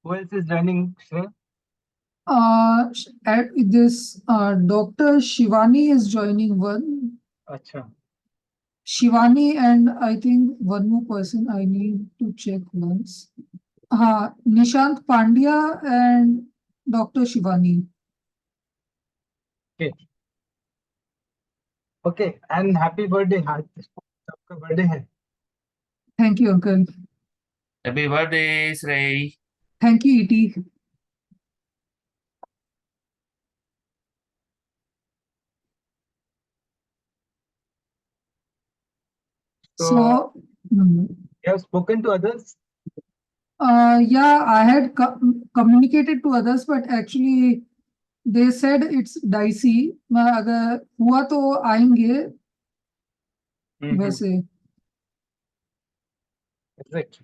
Who else is joining, Shrey? At this, Dr. Shivani is joining one. Acha. Shivani and I think one more person I need to check once. Nishant Pandya and Dr. Shivani. Okay. Okay. And happy birthday. आपका birthday है. Thank you, Uncle. Happy birthday, Shrey. Thank you, E.T. So, you have spoken to others? yeah, I had communicated to others, but actually they said it's dicey. अगर हुआ तो आएंगे वैसे. Correct.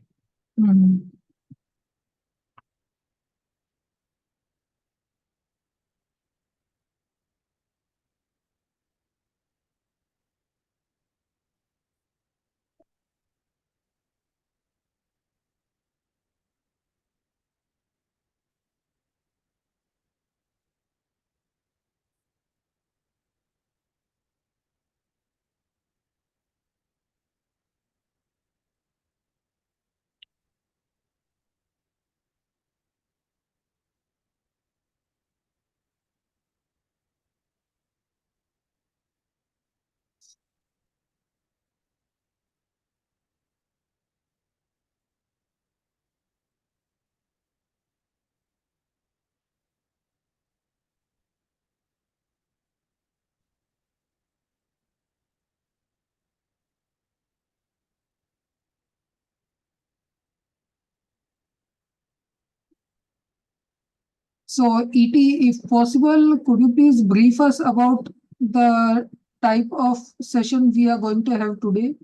So, E.T., if possible, could you please brief us about the type of session we are going to have today?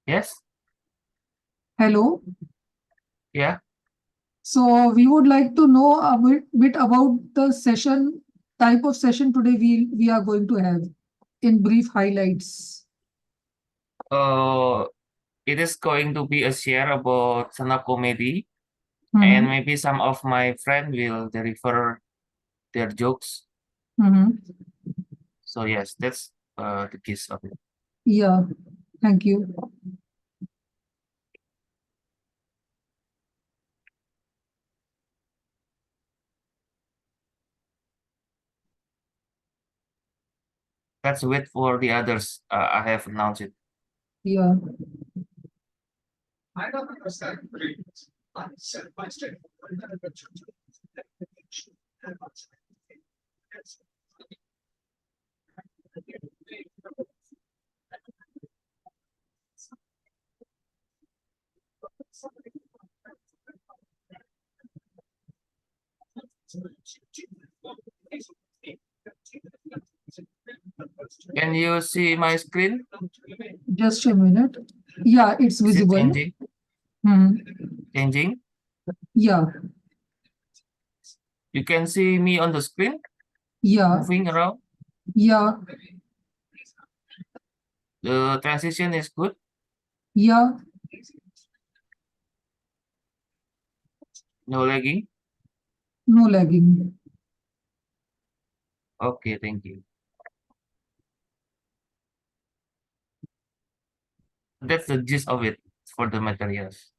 Yes? Hello? Yeah? So, we would like to know a bit about the type of session today we are going to have in brief highlights. It is going to be a share about stand-up comedy, and maybe some of my friends will deliver their jokes. So yes, that's the gist of it. Yeah, thank you. Let's wait for the others. I have announced it. Yeah. Can you see my screen? Just a minute. Yeah, it's Is it visible. changing? Changing? Yeah. You can see me on the screen? Yeah. Moving around? Yeah. The transition is good? Yeah. No lagging? No lagging. Okay, thank you. That's the gist of it for the materials.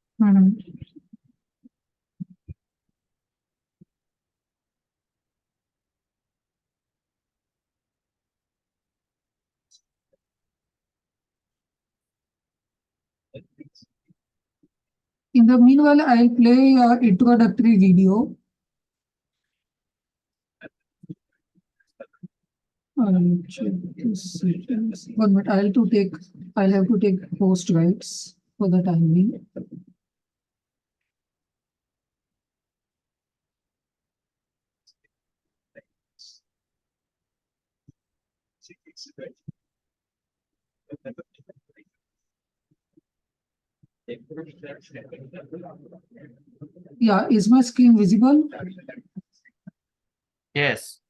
In the meanwhile, I'll play your introductory video. I'll check this. 1 minute. I'll have to take host rights for the time being. Yeah, is my screen visible? Yes.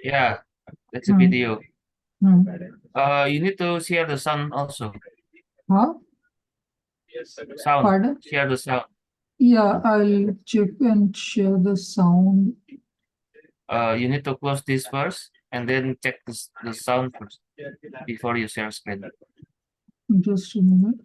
Yeah, that's a video. Hmm. You need to share the sound also. Huh? Sound. Pardon? Share the sound. Yeah, I'll check and share the sound. You need to close this first and then check the sound first before you share screen. Just a minute.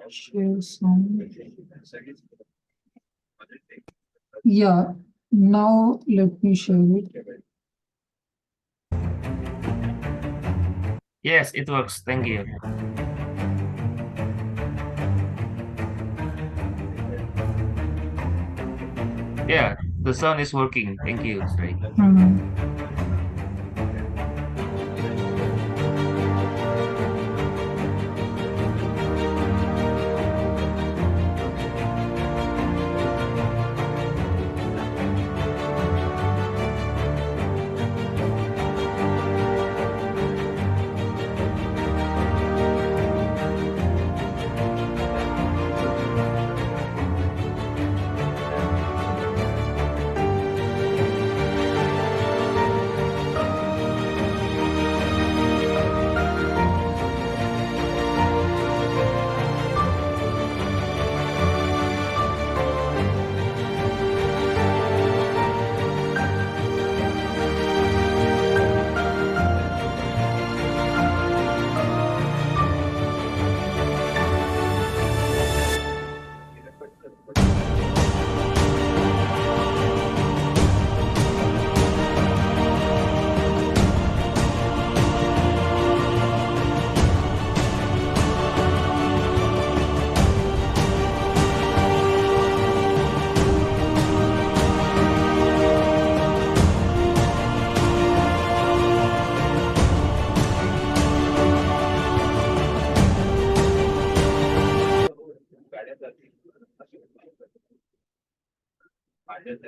Share sound. Yeah, now let me share it. Yes, it works. Thank you. Yeah, the sound is working. Thank you, Shrey.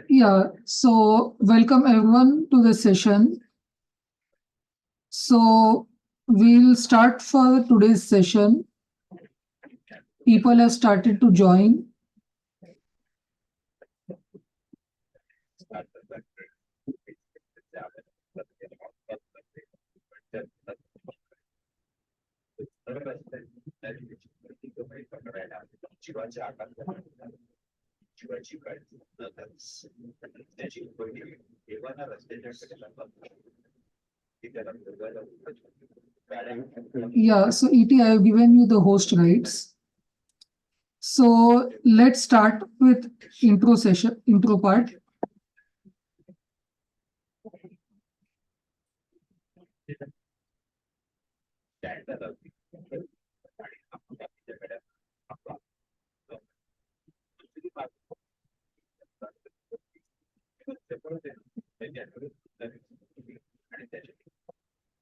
Yeah, so welcome everyone to the session. So we'll start for today's session. People have started to join. Yeah, so ET, I have given you the host rights. So let's start with intro part.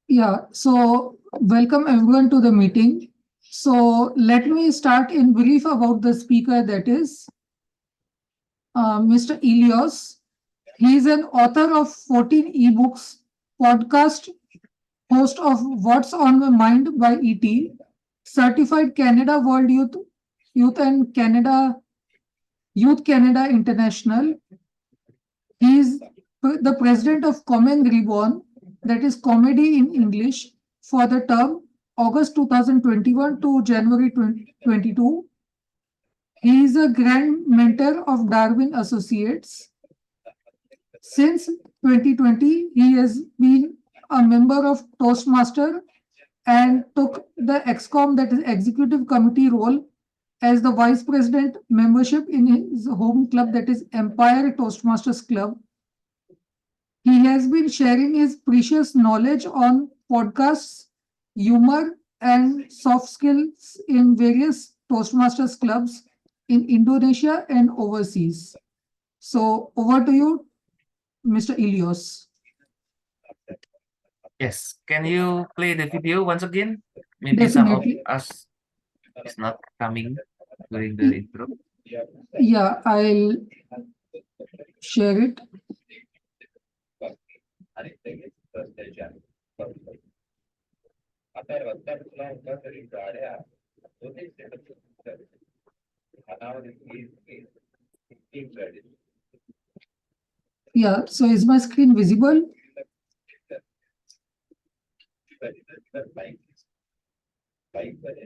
Yeah, so welcome everyone to the meeting. So let me start in brief about the speaker, that is Mr. Eleos. He is an author of 14 ebooks, podcast, host of What's on My Mind by ET, certified Canada World Youth and Youth Canada International. He is the president of Comeng Reborn, that is comedy in English, for the term August 2021 to January 2022. He is a grand mentor of Darwin Associates. Since 2020, he has been a member of Toastmaster and took the ExCom, that is Executive Committee role, as the Vice President membership in his home club, that is Empire Toastmasters Club. He has been sharing his precious knowledge on podcasts, humor, and soft skills in various Toastmasters clubs in Indonesia and overseas. So over to you, Mr. Eleos. Yes, can you play the video once again? Maybe some of Definitely. us is not coming during the intro. Yeah, I'll share it. Yeah, so is my screen visible?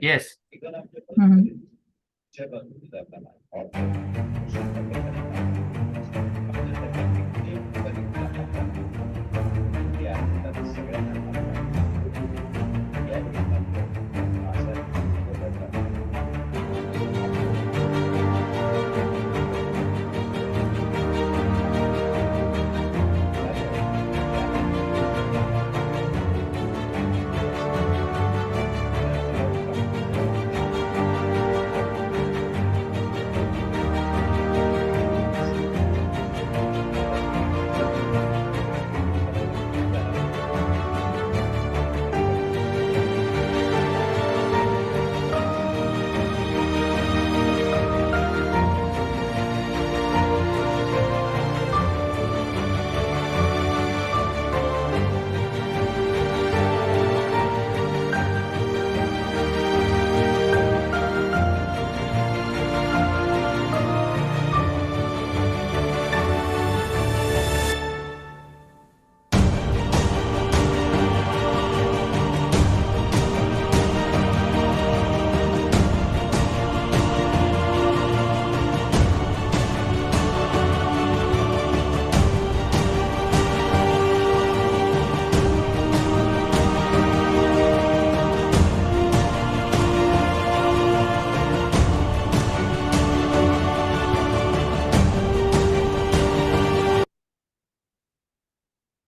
Yes. Mhm.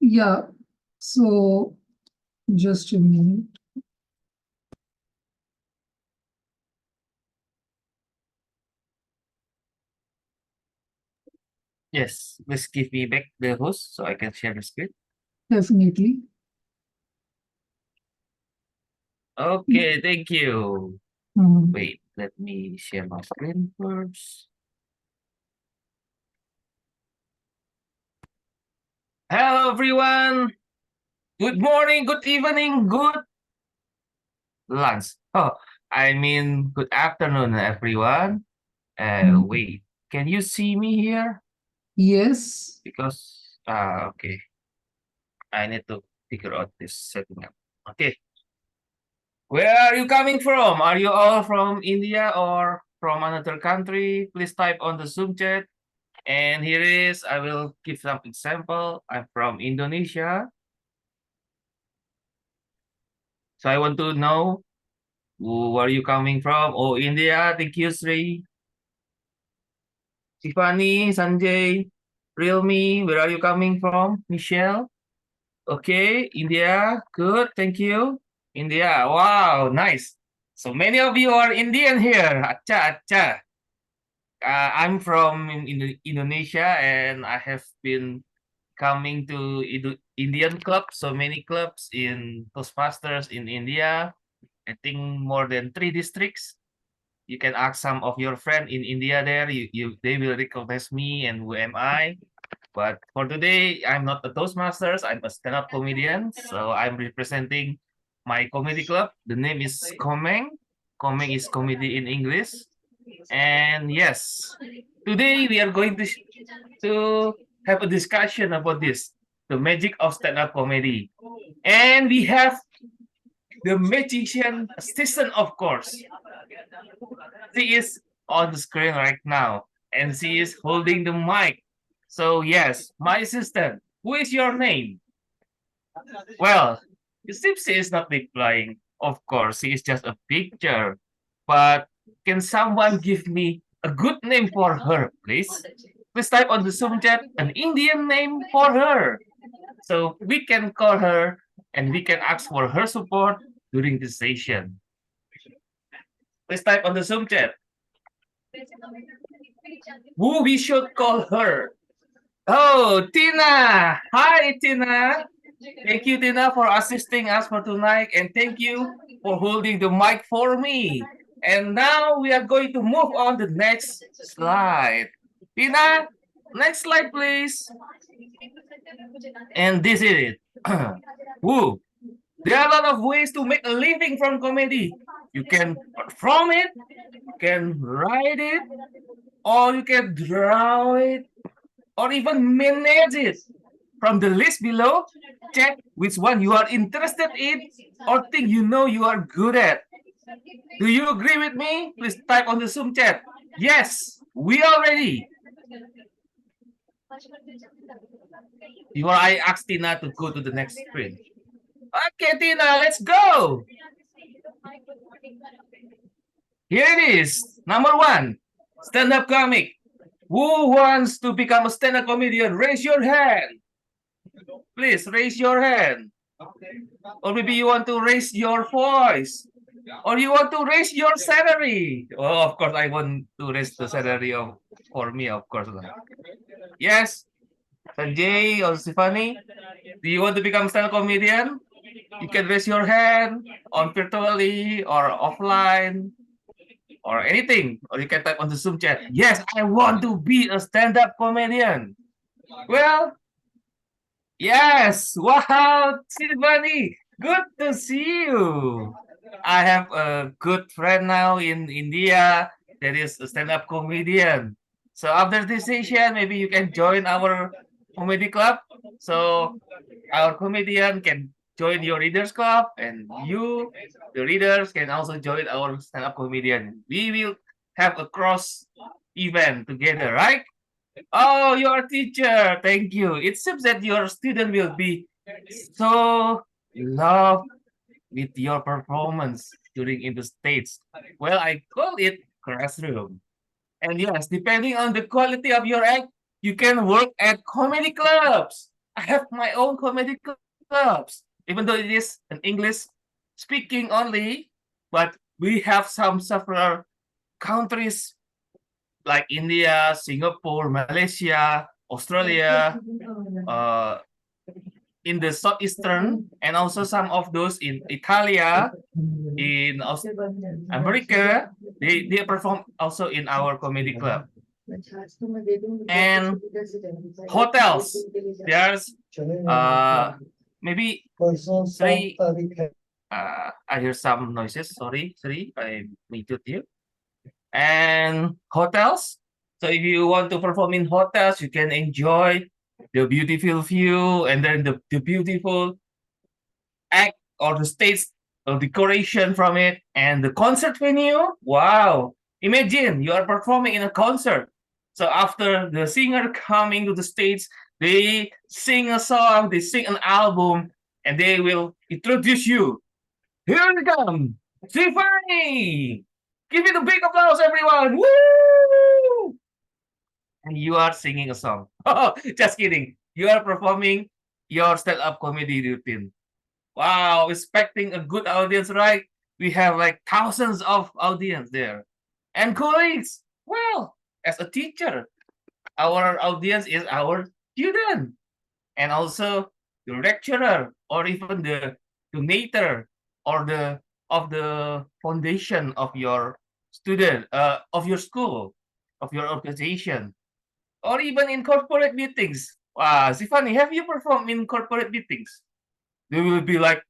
Yeah, so just a minute. Yes. Please give me back the host so I can share the screen. Definitely. Okay, thank you. Mhm. Wait, let me share my screen first. Hello, everyone. Good morning, good evening, good lunch. Oh, I mean, good afternoon, everyone. Wait, can you see me here? Yes. Because, okay, I need to figure out this setting up. Okay, where are you coming from? Are you all from India or from another country? Please type on the Zoom chat. And here is, I will give some example. I'm from Indonesia. So I want to know where are you coming from? Oh, India. Thank you, Sri. Tiffany, Sanjay, Realme, where are you coming from? Michelle. Okay, India. Good, thank you. India. Wow, nice. So many of you are Indian here. Acha, acha. I'm from Indonesia and I have been coming to Indian clubs, so many clubs in Toastmasters in India. I think more than 3 districts. You can ask some of your friend in India there. They will recognize me and who am I. But for today, I'm not a Toastmasters. I'm a stand-up comedian. So I'm representing my comedy club. The name is Comeng. Comeng is comedy in English. And yes, today we are going to have a discussion about this, the magic of stand-up comedy. And we have the magician assistant, of course. She is on the screen right now, and she is holding the mic. So yes, my assistant, who is your name? Well, it seems she is not replying. Of course, she is just a picture. But can someone give me a good name for her, please? Please type on the Zoom chat an Indian name for her. So we can call her and we can ask for her support during this session. Please type on the Zoom chat who we should call her. Oh, Tina! Hi, Tina! Thank you, Tina, for assisting us for tonight, and thank you for holding the mic for me. And now we are going to move on to the next slide. Tina, next slide, please. And this is it. Woo. There are a lot of ways to make a living from comedy. You can perform it, you can write it, or you can draw it, or even manage it. From the list below, check which one you are interested in or think you know you are good at. Do you agree with me? Please type on the Zoom chat. Yes, we are ready. Before I ask Tina to go to the next screen. Okay, Tina, let's go. Here it is. Number 1, stand-up comic. Who wants to become a stand-up comedian? Raise your hand. Please raise your hand. Or maybe you want to raise your voice. Or you want to raise your salary. Oh, of course, I want to raise the salary for me, of course. Yes. Sanjay or Stephanie, do you want to become stand-up comedian? You can raise your hand on virtually or offline or anything. Or you can type on the Zoom chat. Yes, I want to be a stand-up comedian. Well, yes. Wow, Stephanie, good to see you. I have a good friend now in India that is a stand-up comedian. So after this session, maybe you can join our comedy club. So our comedian can join your readers club, and you, the readers, can also join our stand-up comedian. We will have a cross event together, right? Oh, you're a teacher. Thank you. It seems that your student will be so loved with your performance during in the States. Well, I call it classroom. And yes, depending on the quality of your act, you can work at comedy clubs. I have my own comedy clubs, even though it is an English speaking only, but we have several countries like India, Singapore, Malaysia, Australia, uh, in the southeastern, and also some of those in Italia, in America. They perform also in our comedy club. And hotels. There's maybe Shrey. I hear some noises. Sorry, Shrey, I muted you. And hotels. So if you want to perform in hotels, you can enjoy the beautiful view and then the beautiful act or the stage or decoration from it, and the concert venue. Wow! Imagine you are performing in a concert. So after the singer coming to the stage, they sing a song, they sing an album, and they will introduce you. Here we come, Tiffany. Give it a big applause, everyone! Woo! And you are singing a song. Oh, just kidding. You are performing your stand-up comedy routine. Wow, expecting a good audience, right? We have like thousands of audience there. And colleagues, well, as a teacher, our audience is our student. And also the lecturer or even the donator or the foundation of your student, of your school, of your organization, or even in corporate meetings. Wow, Stephanie, have you performed in corporate meetings? They will be like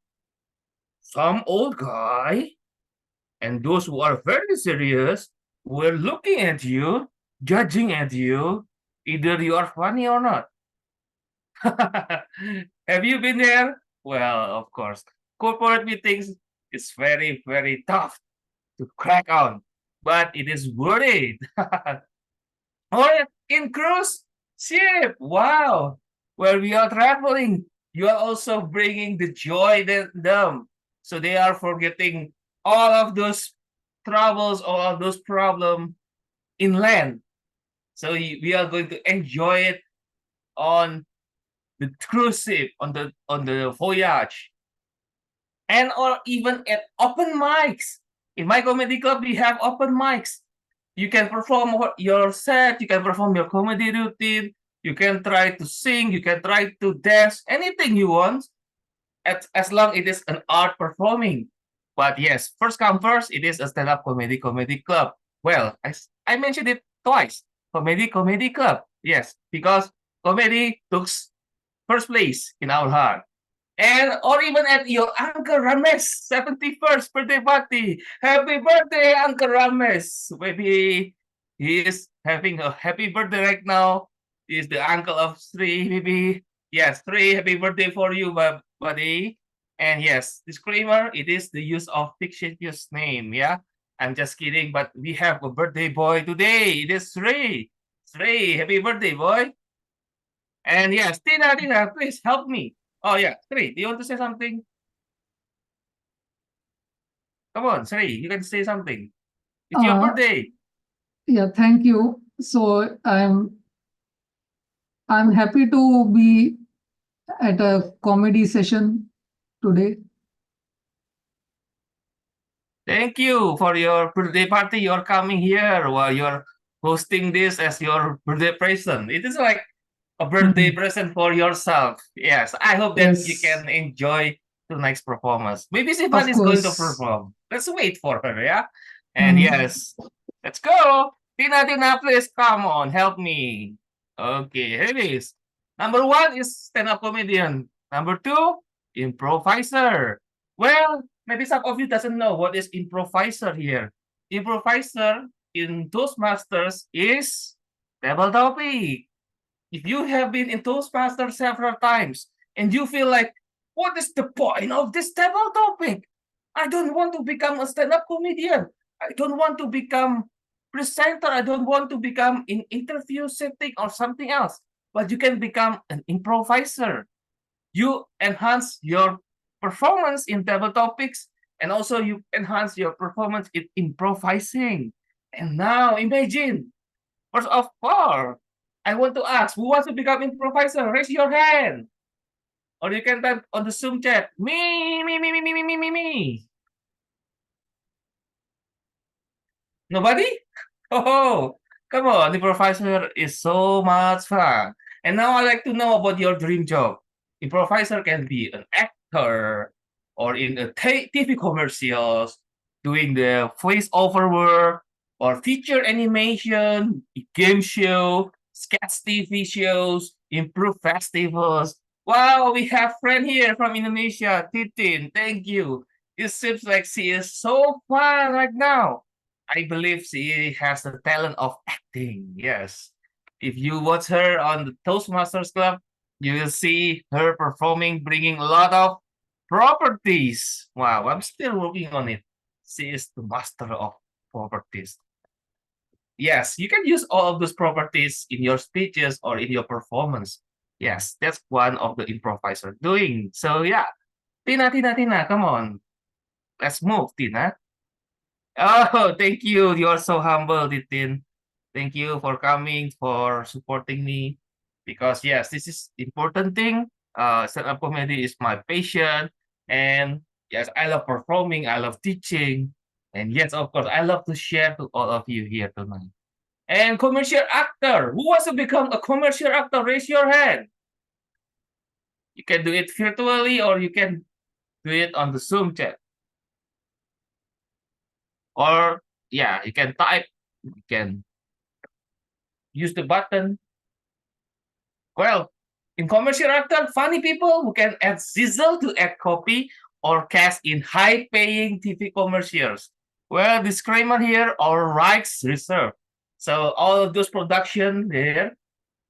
some old guy, and those who are very serious were looking at you, judging at you, either you are funny or not. Have you been there? Well, of course. Corporate meetings is very, very tough to crack on, but it is worth it. Or in cruise ship, wow, where we are traveling, you are also bringing the joy to them. So they are forgetting all of those troubles, all of those problems inland. So we are going to enjoy it on the cruise ship, on the voyage, and or even at open mics. In my comedy club, we have open mics. You can perform your set, you can perform your comedy routine, you can try to sing, you can try to dance, anything you want, as long it is an art performing. But yes, first come first, it is a stand-up comedy club. Well, I mentioned it twice. Comedy club. Yes, because comedy took first place in our heart. And or even at your Uncle Rames 71st birthday party. Happy birthday, Uncle Rames. Maybe he is having a happy birthday right now. He is the uncle of Shrey, maybe. Yes, Shrey, happy birthday for you, buddy. And yes, disclaimer, it is the use of fictitious name, yeah? I'm just kidding, but we have a birthday boy today. It is Shrey. Shrey, happy birthday, boy. And yes, Tina, please help me. Oh yeah, Sri, do you want to say something? Come on, Sri, you can say something. It's your birthday. Yeah, thank you. So I'm happy to be at a comedy session today. Thank you for your birthday party. You're coming here while you're hosting this as your birthday present. It is like a birthday present for yourself. Yes, I hope that you Yes, can enjoy tonight's performance. Maybe Sivan of is going to course. perform. Let's wait for her, yeah? And yes, let's go. Tina, please come on, help me. Okay, here it is. Number one is stand-up comedian. Number two, improviser. Well, maybe some of you doesn't know what is improviser here. Improviser in Toastmasters is table topic. If you have been in Toastmasters several times and you feel like, what is the point of this table topic? I don't want to become a stand-up comedian. I don't want to become presenter. I don't want to become in interview setting or something else. But you can become an improviser. You enhance your performance in table topics and also you enhance your performance in improvising. And now imagine, first of all, I want to ask, who wants to become improviser? Raise your hand. Or you can type on the Zoom chat, me. Nobody? Oh, come on, improviser is so much fun. And now I'd like to know about your dream job. Improviser can be an actor or in a TV commercials, doing the voice-over work, or feature animation, game show, sketch TV shows, improve festivals. Wow, we have friend here from Indonesia, Titin. Thank you. It seems like she is so fun right now. I believe she has the talent of acting. Yes. If you watch her on the Toastmasters Club, you will see her performing, bringing a lot of properties. Wow, I'm still working on it. She is the master of properties. Yes, you can use all of those properties in your speeches or in your performance. Yes, that's one of the improviser doing. So yeah, Tina, come on. Let's move, Tina. Oh, thank you. You are so humble, Titin. Thank you for coming, for supporting me. Because yes, this is important thing. Stand-up comedy is my passion. And yes, I love performing, I love teaching. And yes, of course, I love to share to all of you here tonight. And commercial actor. Who wants to become a commercial actor? Raise your hand. You can do it virtually or you can do it on the Zoom chat. Or yeah, you can type, you can use the button. Well, in commercial actor, funny people who can add sizzle to add copy or cast in high-paying TV commercials. Well, disclaimer here, our rights reserved. So all of those production there,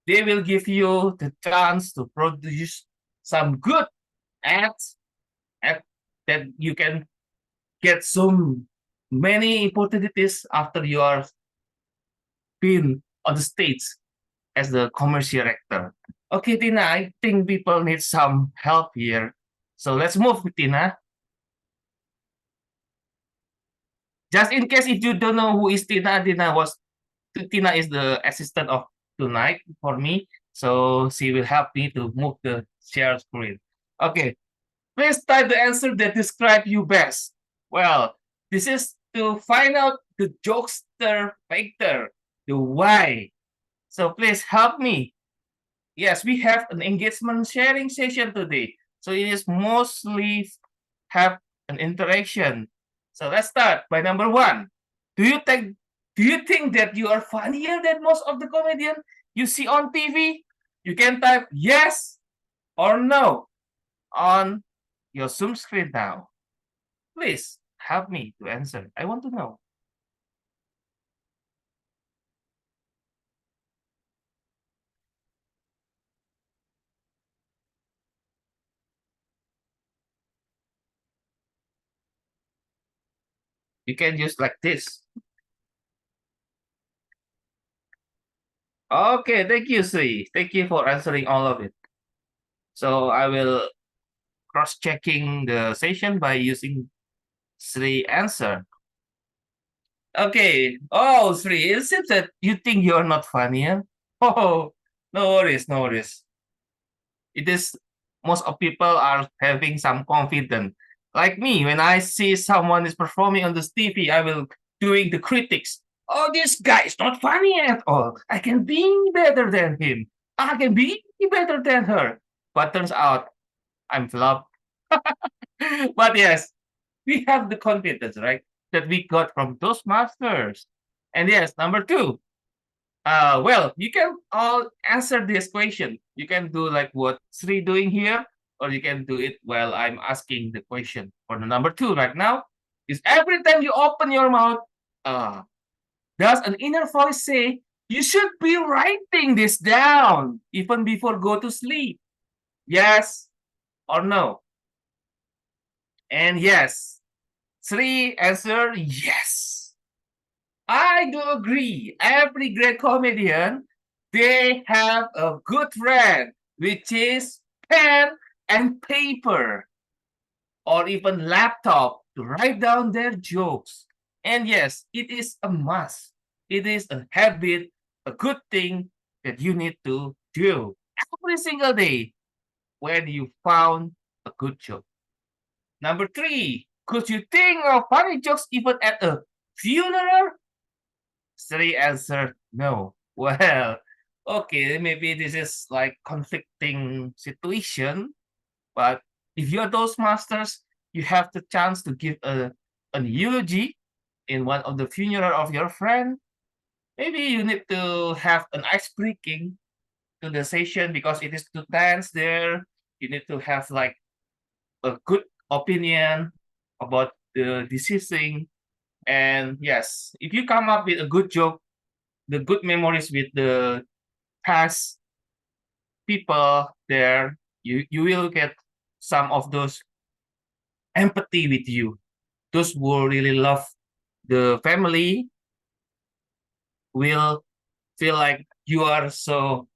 they will give you the chance to produce some good ads that you can get so many opportunities after you are been on the stage as the commercial actor. Okay, Tina, I think people need some help here. So let's move, Tina. Just in case if you don't know who is Tina, Tina is the assistant of tonight for me. So she will help me to move the share screen. Okay, please type the answer that describe you best. Well, this is to find out the jokester factor, the why. So please help me. Yes, we have an engagement sharing session today. So it is mostly have an interaction. So let's start by number one. Do you think that you are funnier than most of the comedian you see on TV? You can type yes or no on your Zoom screen now. Please help me to answer. I want to know. You can use like this. Okay, thank you, Sri. Thank you for answering all of it. So I will cross-checking the session by using Sri answer. Okay. Oh, Sri, it seems that you think you're not funny, huh? Oh, no worries, no worries. It is most of people are having some confidence. Like me, when I see someone is performing on the TV, I will doing the critics. Oh, this guy is not funny at all. I can be better than him. I can be better than her. But turns out I'm flop. But yes, we have the confidence, right? That we got from Toastmasters. And yes, number two, well, you can all answer this question. You can do like what Sri doing here, or you can do it while I'm asking the question. For the number two right now, is every time you open your mouth, uh, does an inner voice say, you should be writing this down even before go to sleep? Yes or no? And yes, Sri answer yes. I do agree. Every great comedian, they have a good friend, which is pen and paper, or even laptop to write down their jokes. And yes, it is a must. It is a habit, a good thing that you need to do every single day when you found a good joke. Number three, could you think of funny jokes even at a funeral? Three answered no. Well, okay, maybe this is like conflicting situation, but if you're those masters, you have the chance to give an eulogy in one of the funeral of your friend. Maybe you need to have an ice breaking to the session because it is too tense there. You need to have like a good opinion about the deceasing. And yes, if you come up with a good joke, the good memories with the past people there, you will get some of those empathy with you. Those who really love the family will feel like you are so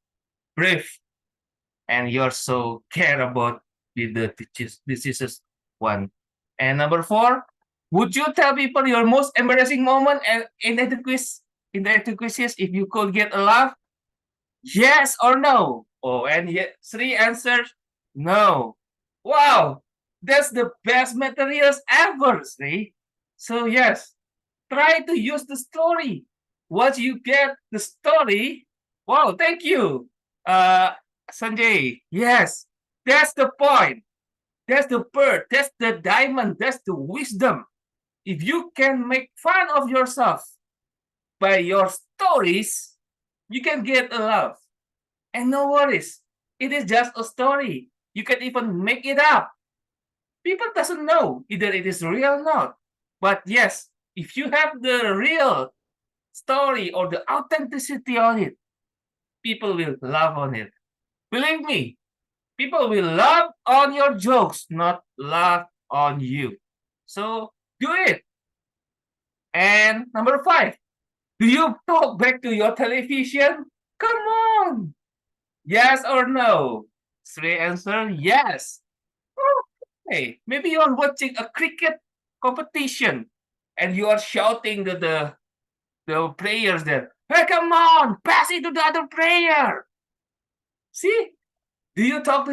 brave and you're so care about with the diseases one. And number four, would you tell people your most embarrassing moment and in the quiz if you could get a laugh? Yes or no? Oh, and yet three answers no. Wow, that's the best materials ever, Sri. So yes, try to use the story. Once you get the story, wow, thank you, Sanjay. Yes, that's the point. That's the bird. That's the diamond. That's the wisdom. If you can make fun of yourself by your stories, you can get a laugh. And no worries, it is just a story. You can even make it up. People doesn't know either it is real or not. But yes, if you have the real story or the authenticity on it, people will laugh on it. Believe me, people will laugh on your jokes, not laugh on you. So do it. And number five, do you talk back to your television? Come on. Yes or no? Three answer yes. Okay, maybe you are watching a cricket competition and you are shouting to the players there. Hey, come on, pass it to the other player. See? Do you talk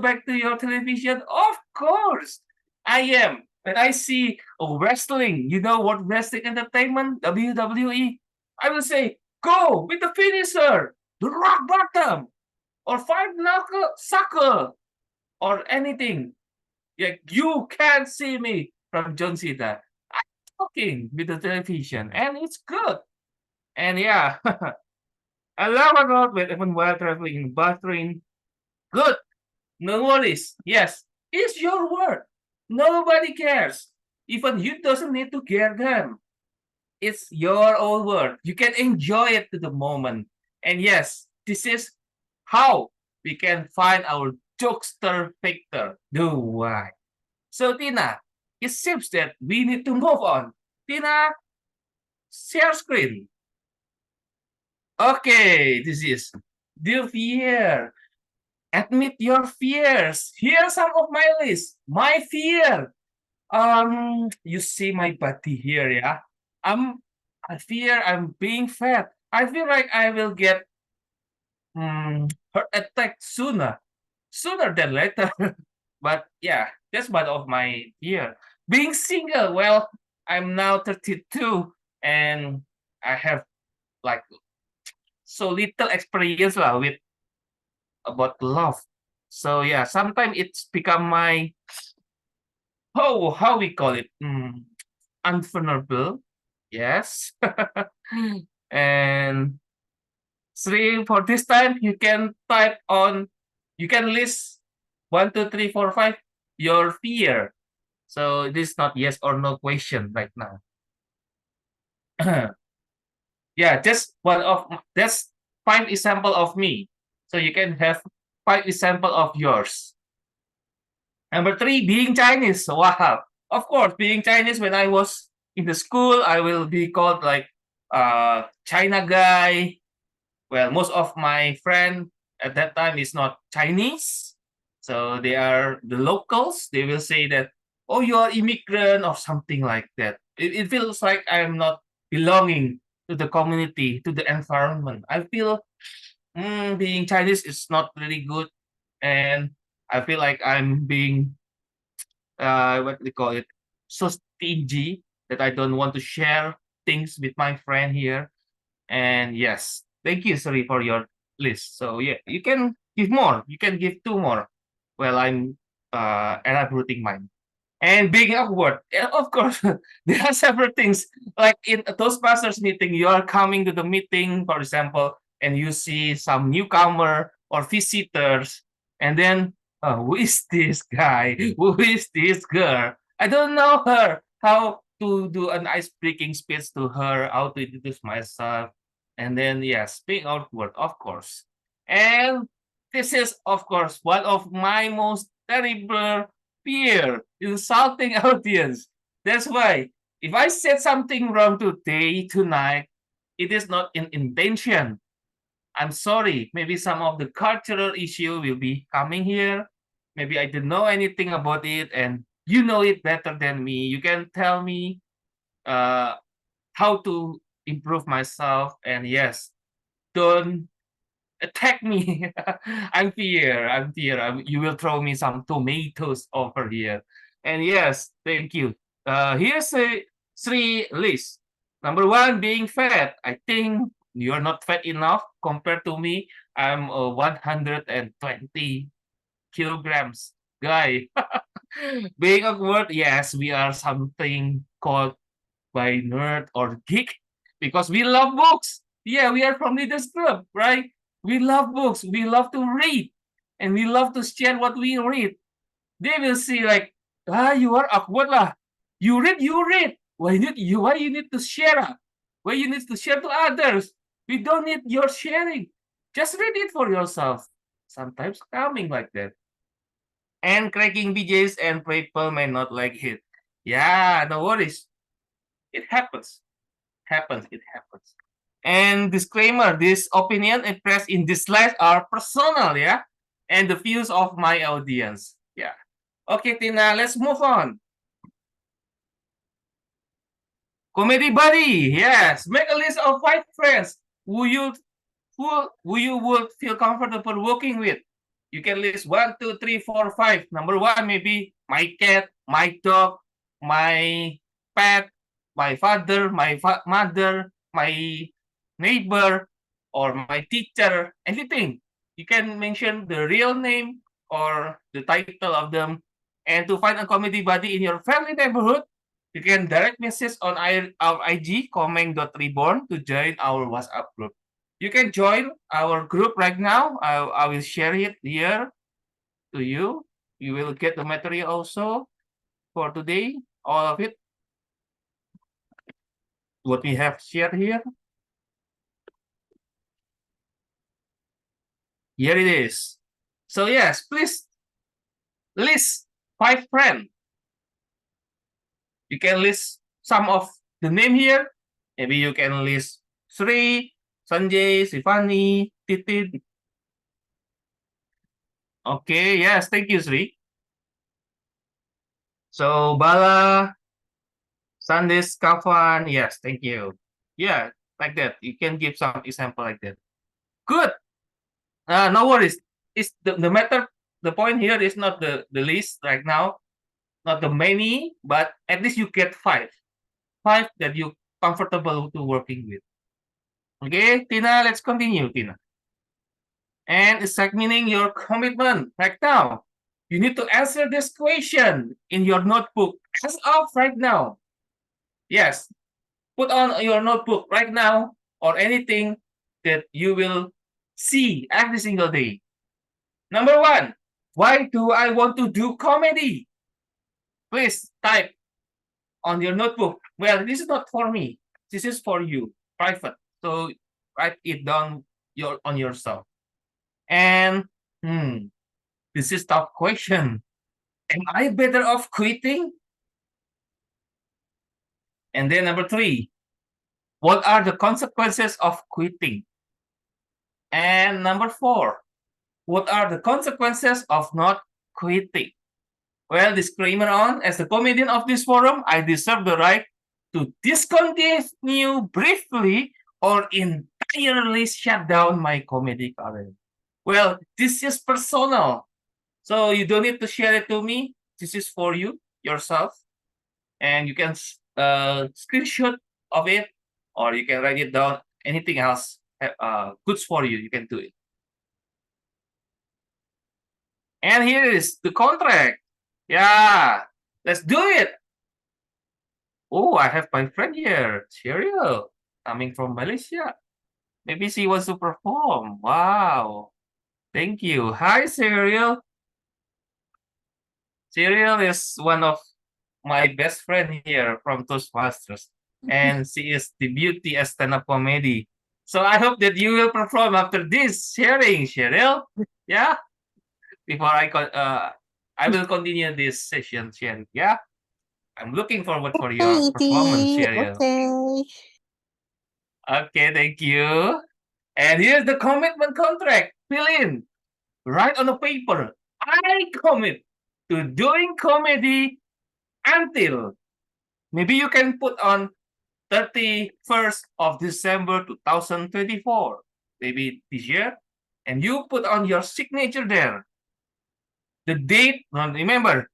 back to your television? Of course, I am. When I see wrestling, you know what wrestling entertainment, WWE, I will say, go with the finisher, the rock bottom, or five knuckle sucker, or anything. Yeah, you can't see me from John Cena. talking with the television, and it's good. And yeah, I love about it even while traveling in bus train. Good, no worries. Yes, it's your word. Nobody cares. Even you doesn't need to care them. It's your own word. You can enjoy it to the moment. And yes, this is how we can find our jokester factor. Do why? So Tina, it seems that we need to move on. Tina, share screen. Okay, this is dear fear. Admit your fears. Here's some of my list. My fear. You see my body here, yeah. I fear I'm being fat. I feel like I will get heart attack sooner than later. But yeah, that's one of my fear. Being single. Well, I'm now 32 and I have like so little experience lah with about love. So yeah, sometimes it's become my how we call it unvulnerable. Yes. And Sri, for this time you can type on, you can list 1, 2, 3, 4, 5 your fear. So this is not yes or no question right now. Yeah, just that's 5 example of me. So you can have 5 example of yours. Number 3, being Chinese. Wow. Of course, being Chinese, when I was in the school, I will be called like China guy. Well, most of my friend at that time is not Chinese. So they are the locals. They will say that, oh, you are immigrant or something like that. It feels like I'm not belonging to the community, to the environment. I feel being Chinese is not really good. And I feel like I'm being what they call it, so stingy that I don't want to share things with my friend here. And yes, thank you, sorry, for your list. So yeah, you can give more. You can give 2 more. Well, I'm elaborating mine. And being awkward, yeah, of course, there are several things. Like in a Toastmasters meeting, you are coming to the meeting, for example, and you see some newcomer or visitors, and then, who is this guy? Who is this girl? I don't know her. How to do an ice breaking speech to her, how to introduce myself. And then, yes, being awkward, of course. And this is, of course, one of my most terrible fear, insulting audience. That's why if I said something wrong today, tonight, it is not in intention. I'm sorry. Maybe some of the cultural issue will be coming here. Maybe I didn't know anything about it, and you know it better than me. You can tell me uh, how to improve myself. And yes, don't attack me. I'm fear. I'm fear. You will throw me some tomatoes over here. And yes, thank you. Here's a 3 list. Number 1, being fat. I think you're not fat enough compared to me. I'm a 120 kilograms guy. Being awkward, yes, we are something called by nerd or geek because we love books. Yeah, we are from Leaders Club, right? We love books. We love to read, and we love to share what we read. They will see like, you are awkward lah. You read, you read. Why you need to share? Why you need to share to others? We don't need your sharing. Just read it for yourself. Sometimes coming like that. And cracking BJs and people may not like it. Yeah, no worries. It happens. It happens. And disclaimer, this opinion expressed in this slide are personal, yeah, and the views of my audience. Yeah. Okay, Tina, let's move on. Comedy buddy, yes. Make a list of 5 friends who you would feel comfortable working with. You can list 1, 2, 3, 4, 5. Number 1, maybe my cat, my dog, my pet, my father, my mother, my neighbor, or my teacher, anything. You can mention the real name or the title of them. And to find a comedy buddy in your family neighborhood, you can direct message on our IG, Comeng.Reborn, to join our WhatsApp group. You can join our group right now. I will share it here to you. You will get the material also for today, all of it, what we have shared here. Here it is. So yes, please list 5 friends. You can list some of the name here. Maybe you can list Sri, Sanjay, Sivani, Titin. Okay, yes, thank you, Sri. So Bala, Sandesh, Kafan, yes, thank you. Yeah, like that. You can give some example like that. Good. No worries. It's the matter. The point here is not the list right now, not the many, but at least you get 5. 5 that you comfortable to working with. Okay, Tina, let's continue, Tina. And examining your commitment right now. You need to answer this question in your notebook as of right now. Yes, put on your notebook right now or anything that you will see every single day. Number 1, why do I want to do comedy? Please type on your notebook. Well, this is not for me. This is for you, private. So write it down on yourself. And this is tough question. Am I better off quitting? And then number 3, what are the consequences of quitting? And number 4, what are the consequences of not quitting? Well, disclaimer on, as the comedian of this forum, I deserve the right to discontinue briefly or entirely shut down my comedy career. Well, this is personal. So you don't need to share it to me. This is for you, yourself. And you can screenshot of it, or you can write it down. Anything else good for you, you can do it. And here is the contract. Yeah, let's do it. Oh, I have my friend here, Cheryl, coming from Malaysia. Maybe she wants to perform. Wow. Thank you. Hi, Cheryl. Cheryl is one of my best friend here from Toastmasters. And she is the beauty as stand-up comedy. So I hope that you will perform after this sharing, Cheryl. Yeah. Before I will continue this session sharing. Yeah. I'm looking forward for your performance, Cheryl. Okay. Okay, thank you. And here's the commitment contract. Fill in. Write on the paper. I commit to doing comedy until. Maybe you can put on 31st of December 2024. Maybe this year. And you put on your signature there. The date, remember,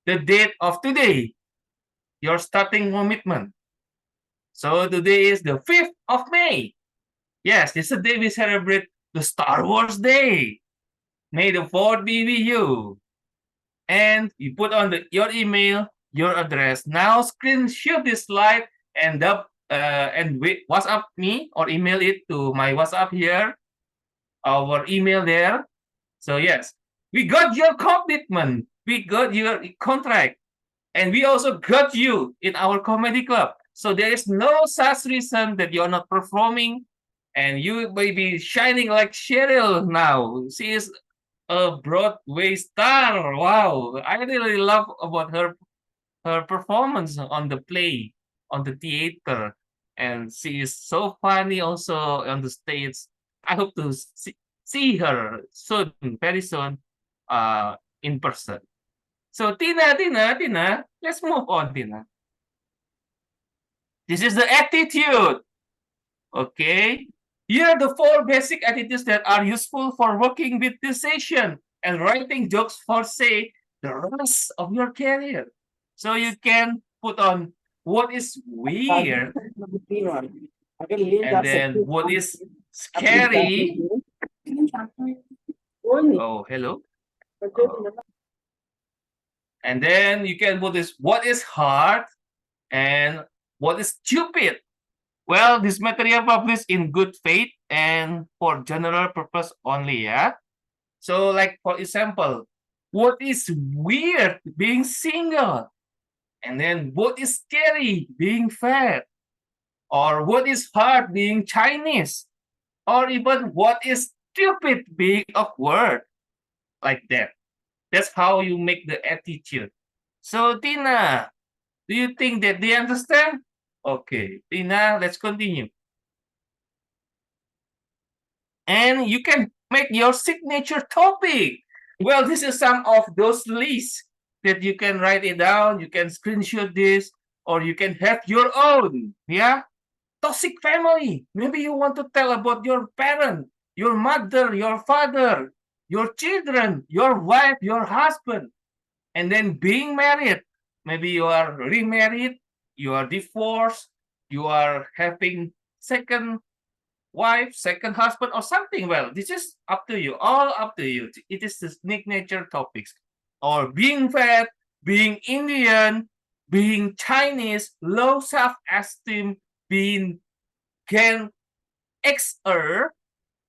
the date of today. Your starting commitment. So today is the 5th of May. Yes, this is the day we celebrate the Star Wars Day. May the 4th be with you. And you put on your email, your address. Now screenshot this slide and WhatsApp me or email it to my WhatsApp here, our email there. So yes, we got your commitment. We got your contract. And we also got you in our comedy club. So there is no such reason that you're not performing and you may be shining like Cheryl now. She is a Broadway star. Wow. I really love about her performance on the play, on the theater. And she is so funny also on the stage. I hope to see her soon, very soon, in person. So Tina, let's move on, Tina. This is the attitude. Okay. Here are the 4 basic attitudes that are useful for working with this session and writing jokes for, say, the rest of your career. So you can put on what is weird and then what is scary. Oh, hello. And then you can put this, what is hard And what is stupid? Well, this material published in good faith and for general purpose only, yeah? So, like, for example, what is weird being single? And then what is scary being fat? Or what is hard being Chinese? Or even what is stupid being awkward? Like that. That's how you make the attitude. So, Tina, do you think that they understand? Okay, Tina, let's continue. And you can make your signature topic. Well, this is some of those lists that you can write it down, you can screenshot this, or you can have your own. Yeah. Toxic family. Maybe you want to tell about your parent, your mother, your father, your children, your wife, your husband, and then being married. Maybe you are remarried, you are divorced, you are having second wife, second husband, or something. Well, this is up to you, all up to you. It is the signature topics. Or being fat, being Indian, being Chinese, low self-esteem, being Gen Xer,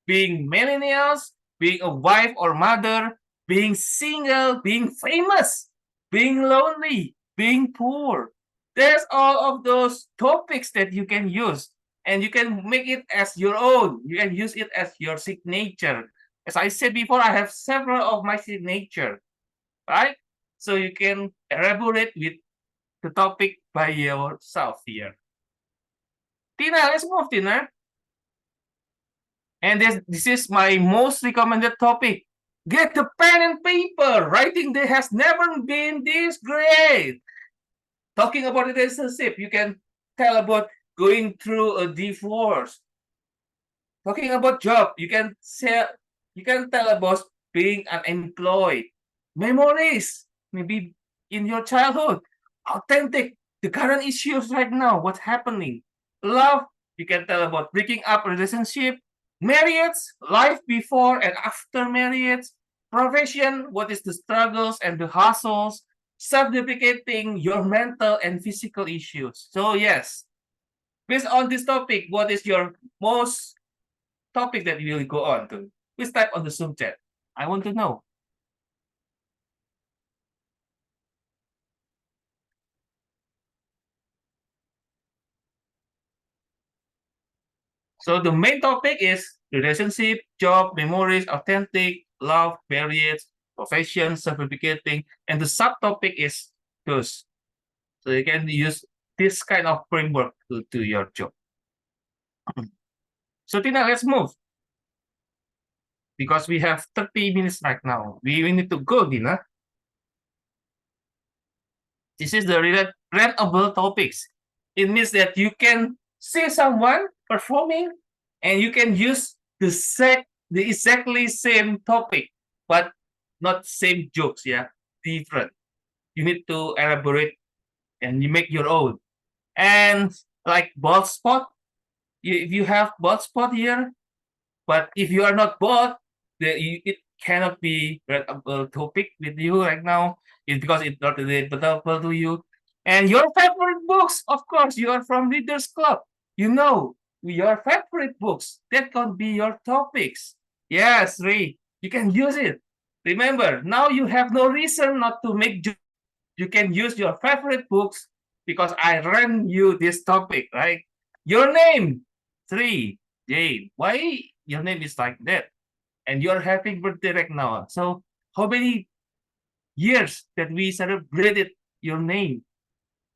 being millennials, being a wife or mother, being single, being famous, being lonely, being poor. There's all of those topics that you can use, and you can make it as your own. You can use it as your signature. As I said before, I have several of my signature, right? So you can elaborate with the topic by yourself here. Tina, let's move, Tina. And this is my most recommended topic. Get the pen and paper. Writing day has never been this great. Talking about the relationship, you can tell about going through a divorce. Talking about job, you can tell about being unemployed. Memories, maybe in your childhood. Authentic, the current issues right now, what's happening. Love, you can tell about breaking up a relationship. Marriage, life before and after marriage. Profession, what is the struggles and the hustles. Self-deprecating your mental and physical issues. So yes, based on this topic, what is your most topic that you will go on to? Please type on the Zoom chat. I want to know. So the main topic is relationship, job, memories, authentic, love, marriage, profession, self-replicating, and the subtopic is those. So you can use this kind of framework to your job. So Tina, let's move. Because we have 30 minutes right now. We need to go, Tina. This is the readable topics. It means that you can see someone performing and you can use the exactly same topic, but not same jokes, yeah, different. You need to elaborate and you make your own. And like bald spot, if you have bald spot here, but if you are not bald, it cannot be readable topic with you right now. It's because it's not relatable to you. And your favorite books, of course, you are from Readers Club. You know, your favorite books, that can be your topics. Yes, Ray, you can use it. Remember, now you have no reason not to make jokes. You can use your favorite books because I ran you this topic, right? Your name, Shrey Jain. Why your name is like that? And you're having birthday right now. So how many years that we celebrated your name?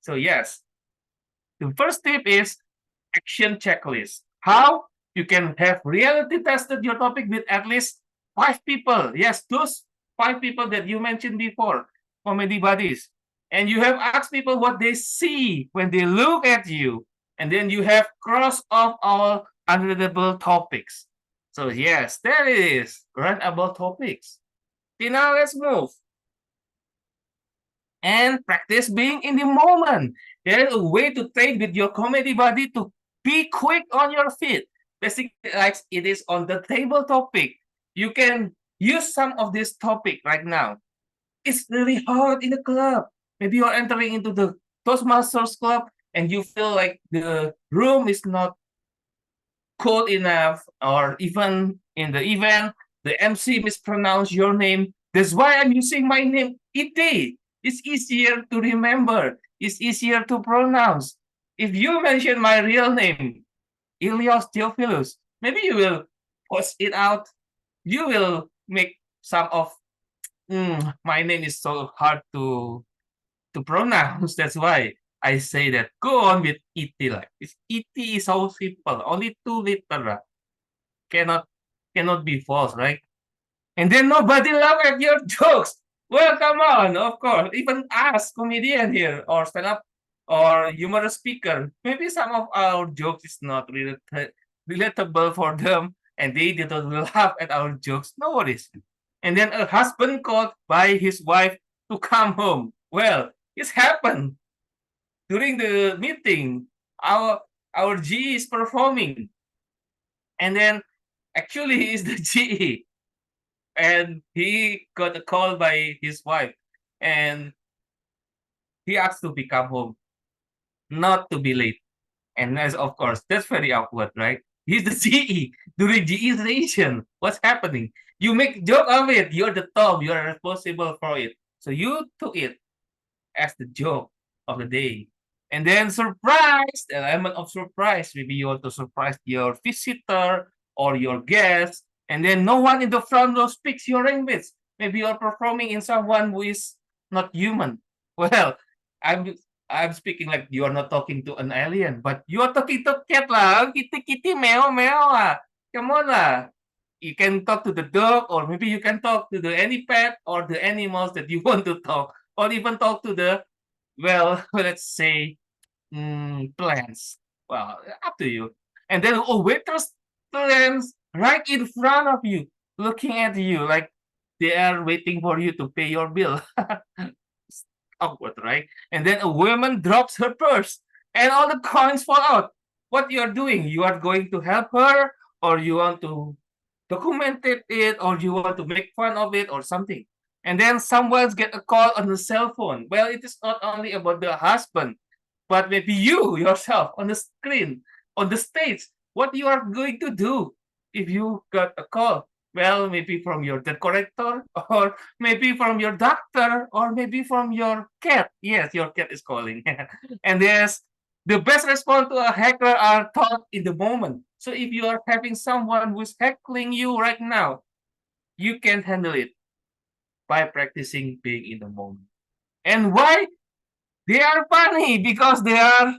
So yes, the first tip is action checklist. How you can have reality tested your topic with at least 5 people. Yes, those 5 people that you mentioned before, comedy buddies. And you have asked people what they see when they look at you. And then you have crossed off all unreadable topics. So yes, there it is. Readable topics. Tina, let's move. And practice being in the moment. There is a way to train with your comedy buddy to be quick on your feet. Basically, like it is on the table topic. You can use some of this topic right now. It's really hard in the club. Maybe you're entering into the Toastmasters club and you feel like the room is not cold enough, or even in the event, the MC mispronounced your name. That's why I'm using my name, Iti. It's easier to remember. It's easier to pronounce. If you mention my real name, Eleos Theofilus, maybe you will post it out. You will make some of my name is so hard to pronounce. That's why I say that go on with ET. Like ET is so simple. Only 2 letters. Cannot cannot be false, right? And then nobody laugh at your jokes. Well, come on, of course. Even us, comedian here, or stand-up, or humorous speaker, maybe some of our jokes is not relatable for them, and they didn't laugh at our jokes. No worries. And then a husband called by his wife to come home. Well, it's happened during the meeting. Our GE is performing, and then actually he is the GE, and he got a call by his wife, and he asked to become home, not to be late. And as of course, that's very awkward, right? He's the GE during GE station. What's happening? You make joke of it. You're the top. You are responsible for it. So you took it as the joke of the day. And then surprise, an element of surprise. Maybe you want to surprise your visitor or your guest, and then no one in the front row speaks your language. Maybe you're performing in someone who is not human. Well, I'm I'm speaking like you are not talking to an alien, but you are talking to cat lah. Kitty kitty meow meow lah. Come on lah. You can talk to the dog, or maybe you can talk to the any pet or the animals that you want to talk, or even talk to the, well, let's say, plants. Well, up to you. And then a waitress stands right in front of you, looking at you like they are waiting for you to pay your bill. It's awkward, right? And then a woman drops her purse, and all the coins fall out. What you are doing? You are going to help her, or you want to document it, or you want to make fun of it, or something. And then someone get a call on the cell phone. Well, it is not only about the husband, but maybe you yourself on the screen, on the stage. What you are going to do if you got a call? Well, maybe from your debt collector, or maybe from your doctor, or maybe from your cat. Yes, your cat is calling. And yes, the best response to a hacker are taught in the moment. So if you are having someone who's heckling you right now, you can handle it by practicing being in the moment. And why? They are funny because they are,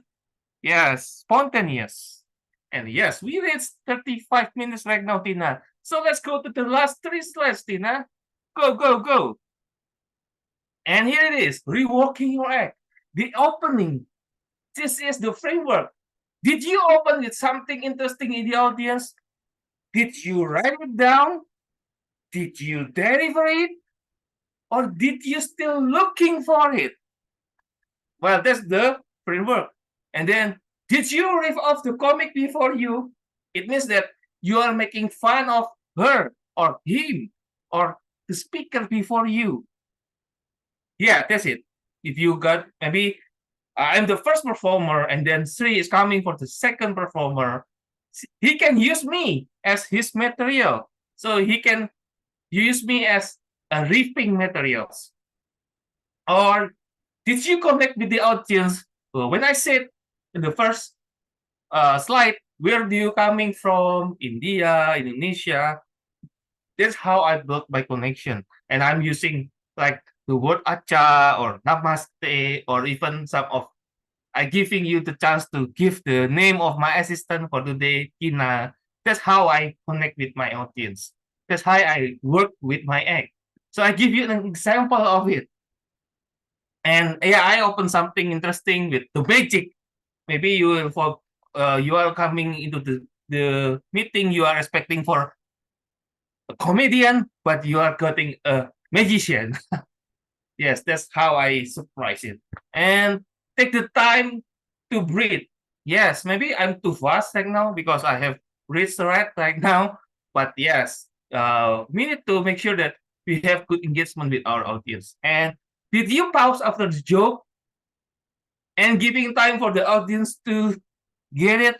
yes, spontaneous. And yes, we reached 35 minutes right now, Tina. So let's go to the last 3 slides, Tina. Go, go, go. And here it is, reworking your act. The opening. This is the framework. Did you open with something interesting in the audience? Did you write it down? Did you deliver it? Or did you still looking for it? Well, that's the framework. And then, did you riff off the comic before you? It means that you are making fun of her or him or the speaker before you. Yeah, that's it. If you got, maybe I'm the first performer, and then Shrey is coming for the second performer, he can use me as his material. So he can use me as a riffing materials. Or did you connect with the audience? When I said in the first slide, where do you coming from? India, Indonesia. That's how I built my connection. And I'm using like the word acha or namaste, or even some of, I giving you the chance to give the name of my assistant for today, Kina. That's how I connect with my audience. That's how I work with my act. So I give you an example of it. And yeah, I open something interesting with the magic. Maybe you will for you are coming into the meeting, you are expecting for a comedian, but you are getting a magician. Yes, that's how I surprise it. And take the time to breathe. Yes, maybe I'm too fast right now because I have reached the right now. But yes, we need to make sure that we have good engagement with our audience. And did you pause after the joke? and giving time for the audience to get it.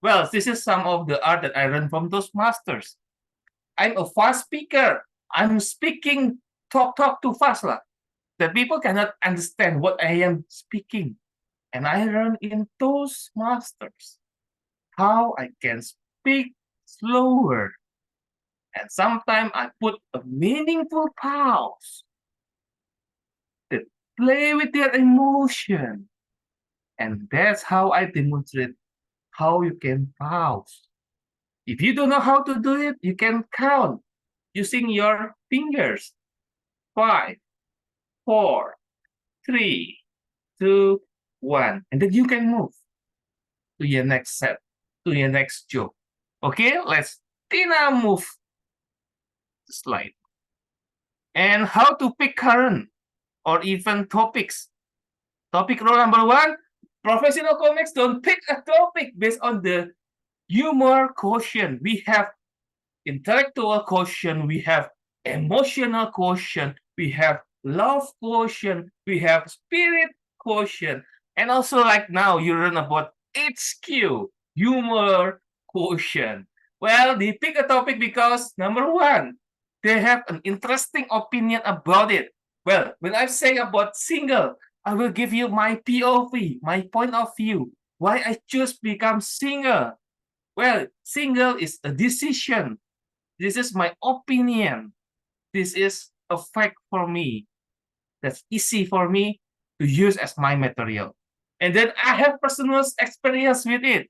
Well, this is some of the art that I learned from Toastmasters. I'm a fast speaker. I'm speaking talk too fast lah. That people cannot understand what I am speaking. And I learned in Toastmasters how I can speak slower. And sometimes I put a meaningful pause to play with their emotion. And that's how I demonstrate how you can pause. If you don't know how to do it, you can count using your fingers. 5, 4, 3, 2, 1. And then you can move to your next set, to your next joke. Okay, let's Tina move the slide. And how to pick current or even topics. Topic rule number 1, professional comics don't pick a topic based on the humor quotient. We have intellectual quotient, we have emotional quotient, we have love quotient, we have spirit quotient, and also like now you learn about HQ, humor quotient. Well, they pick a topic because number 1, they have an interesting opinion about it. Well, when I say about single, I will give you my POV, my point of view, why I choose become single. Well, single is a decision. This is my opinion. This is a fact for me. That's easy for me to use as my material. And then I have personal experience with it.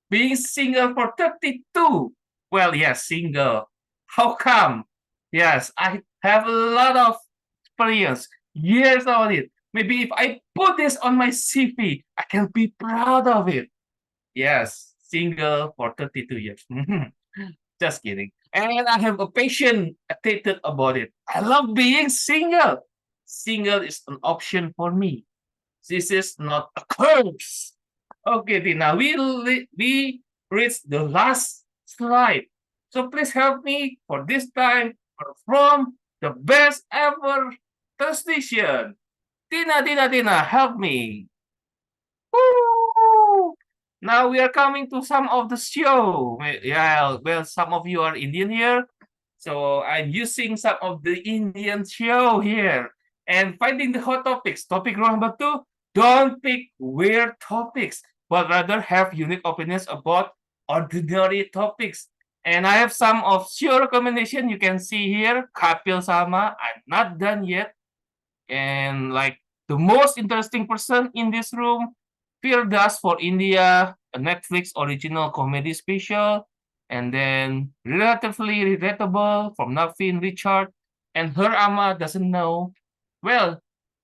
Being single for 32. Well, yes, single. How come? Yes, I have a lot of experience, years on it. Maybe if I put this on my CV, I can be proud of it. Yes, single for 32 years. Just kidding. And I have a passion attended about it. I love being single. Single is an option for me. This is not a curse. Okay, Tina, we reached the last slide. So please help me for this time perform the best ever translation. Tina, help me. Woo! Now we are coming to some of the show. Yeah, well, some of you are Indian here, so I'm using some of the Indian show here and finding the hot topics. Topic number 2: don't pick weird topics, but rather have unique opinions about ordinary topics. And I have some of show recommendation. You can see here, Kapil Sama. I'm not done yet, and like the most interesting person in this room, Fear Dust for India, a Netflix original comedy special, and then Relatively Relatable from Navin Richard, and Her Ama Doesn't Know. Well,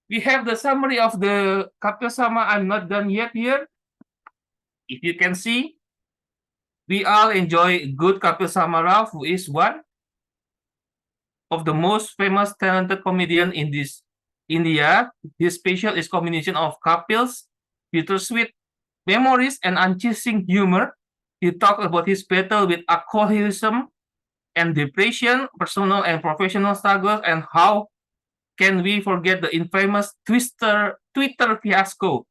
we have the summary of the Kapil Sama. I'm not done yet here. If you can see, we all enjoy good Kapil Sama Rao, who is one of the most famous talented comedian in this India. His special is combination of Kapil's bittersweet memories and unceasing humor. He talked about his battle with alcoholism and depression, personal and professional struggles, and how can we forget the infamous Twitter fiasco.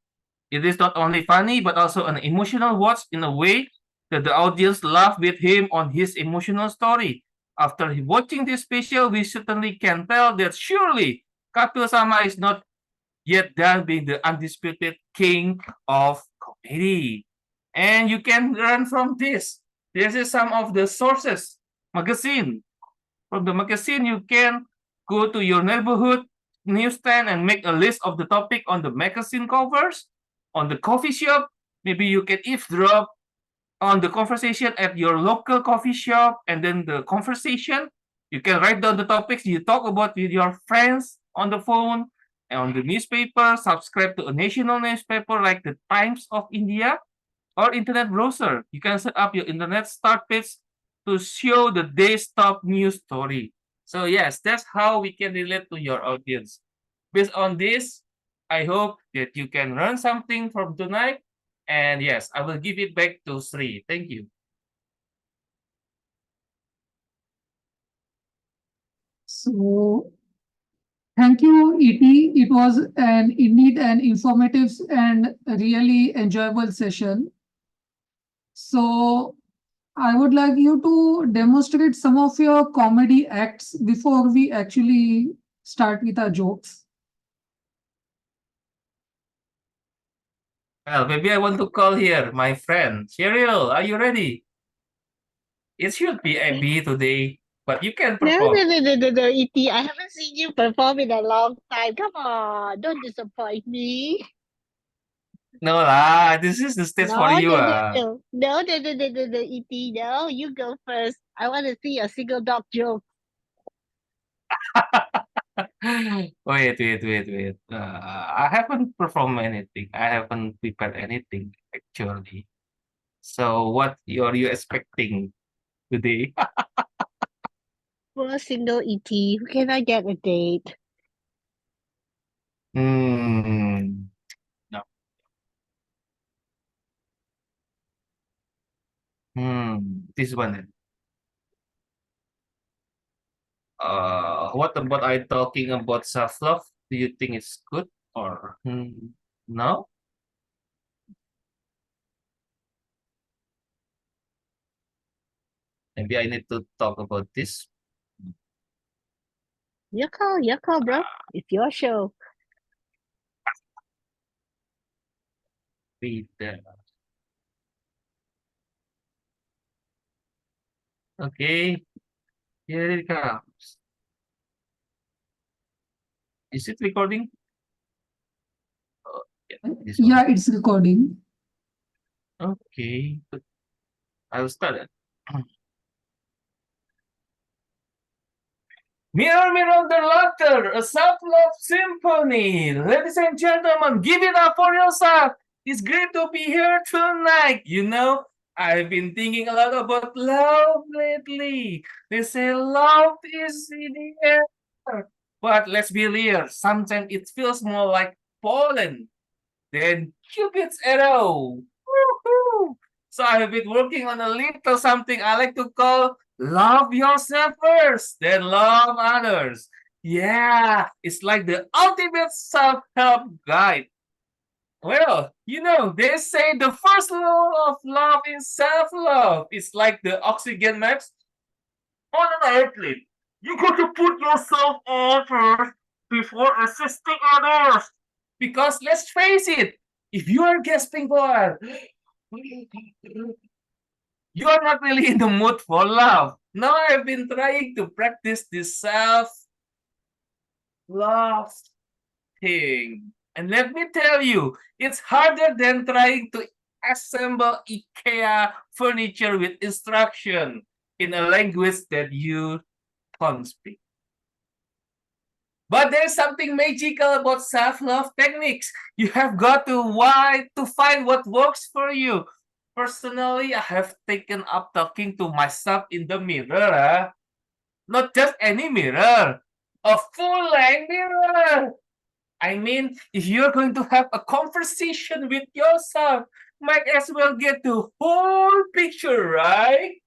It is not only funny but also an emotional watch in a way that the audience laughed with him on his emotional story. After watching this special, we certainly can tell that surely Kapil Sama is not yet done being the undisputed king of comedy. And you can learn from this. This is some of the sources, magazine. From the magazine, you can go to your neighborhood newsstand and make a list of the topic on the magazine covers. On the coffee shop, maybe you can eavesdrop on the conversation at your local coffee shop, and then the conversation, you can write down the topics you talk about with your friends on the phone and on the newspaper. Subscribe to a national newspaper like the Times of India or internet browser. You can set up your internet start page to show the day's top news story. So yes, that's how we can relate to your audience. Based on this, I hope that you can learn something from tonight. And yes, I will give it back to Sri. Thank you. So, Thank you, E.T. It was indeed an informative and really enjoyable session. So I would like you to demonstrate some of your comedy acts before we actually start with our jokes. Well, maybe I want to call here my friend. Cheryl, are you ready? It should be AB today, but you can No, perform. no, E.T. I haven't seen you perform in a long time. Come on, don't disappoint me. No lah, this is the stage No, for you. no, E.T. No, you go first. I want to see a single dog joke. Wait. I haven't performed anything. I haven't prepared anything actually. So what are you expecting today? For a single E.T., can I get a date? No. This one. Then. What about I talking about self-love? Do you think it's good or no? Maybe I need to talk about this. Your call, bro. It's your show. Wait there. Okay, here it comes. Is it recording? Oh, yeah, this one. Yeah, it's recording. Okay, good. I will start it. Mirror, mirror on the laughter, a self-love symphony. Ladies and gentlemen, give it up for yourself. It's great to be here tonight. You know, I've been thinking a lot about love lately. They say love is in the air. But let's be real, sometimes it feels more like pollen than Cupid's arrow. Woohoo! So I've been working on a little something I like to call love yourself first, then love others. Yeah, it's like the ultimate self-help guide. Well, you know, they say the first rule of love is self-love. It's like the oxygen maps on an airplane. You got to put yourself on first before assisting others. Because let's face it, if you are gasping for air, you are not really in the mood for love. Now I've been trying to practice this self-love thing. And let me tell you, it's harder than trying to assemble IKEA furniture with instruction in a language that you don't speak. But there's something magical about self-love techniques. You have got to find what works for you. Personally, I have taken up talking to myself in the mirror. Not just any mirror, a full-length mirror. I mean, if you're going to have a conversation with yourself, might as well get the whole picture, right?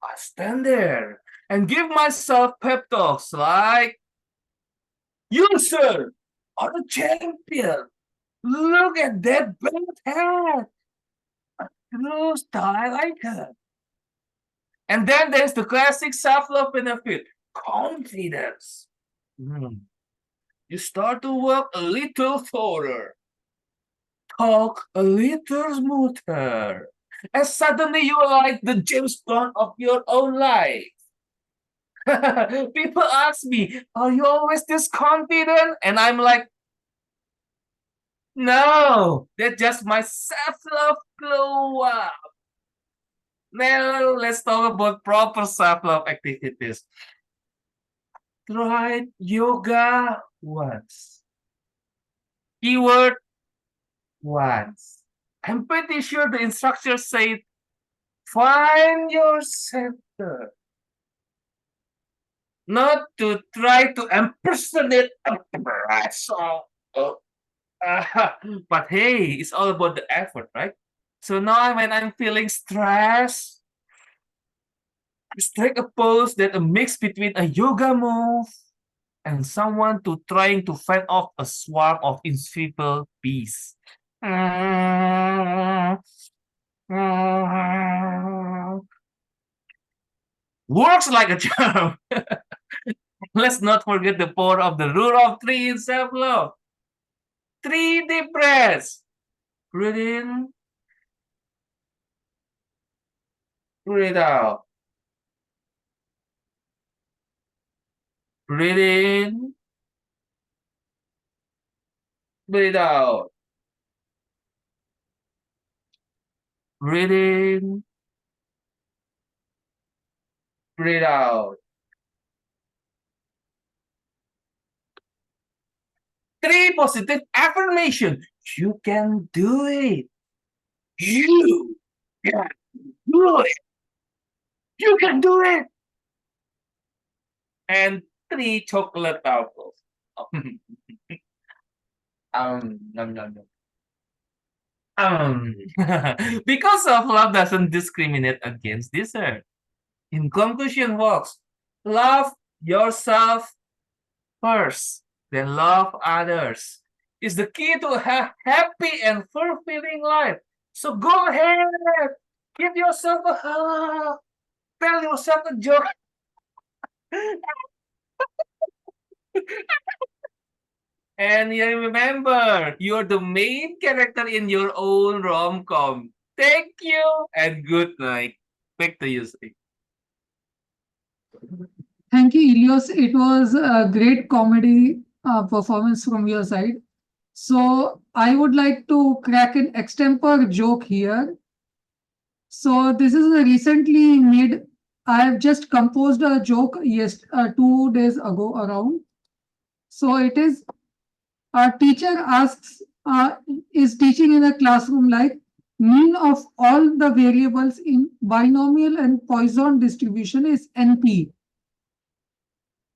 I stand there and give myself pep talks like, "You, sir, are the champion. Look at that belt hat. True style icon." And then there's the classic self-love benefit, confidence. You start to work a little taller, talk a little smoother, and suddenly you're like the James Bond of your own life. People ask me, "Are you always this confident?" And I'm like, "No, that's just my self-love glow up." Now let's talk about proper self-love activities. Try yoga once. Keyword once. I'm pretty sure the instructor said, "Find your center." Not to try to impersonate a person. But hey, it's all about the effort, right? So now when I'm feeling stressed, I strike a pose that a mix between a yoga move and someone to trying to fight off a swarm of invisible bees. Works like a charm. Let's not forget the power of the rule of three in self-love. 3 deep breaths. Breathe in. Breathe out. Breathe in. Breathe out. Breathe in. Breathe out. 3 positive affirmation. You can do it. You can do it. You can do it. And 3 chocolate apples. No, no, no. Because of love doesn't discriminate against dessert. In conclusion, folks, love yourself first, then love others. Is the key to a happy and fulfilling life. So go ahead, give yourself a hug, tell yourself a joke. And you remember, you're the main character in your own rom-com. Thank you and good night. Back to you, Sri. Thank you, Eleos. It was a great comedy performance from your side. So I would like to crack an extempore joke here. So this is a recently made. I have just composed a joke 2 days ago around. So it is a teacher asks, is teaching in a classroom like mean of all the variables in binomial and Poisson distribution is NP.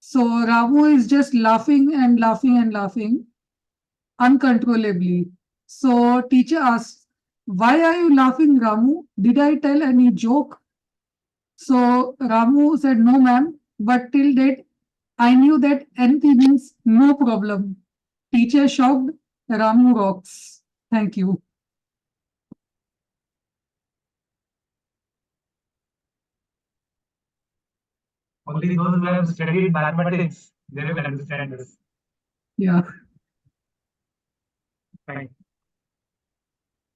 So Ramu is just laughing and laughing and laughing uncontrollably. So teacher asks, why are you laughing, Ramu? Did I tell any joke? So Ramu said, no, ma'am, but till date, I knew that NP means no problem. Teacher shocked, Ramu rocks. Thank you. Only those who have studied mathematics, they will understand this. Yeah. Fine.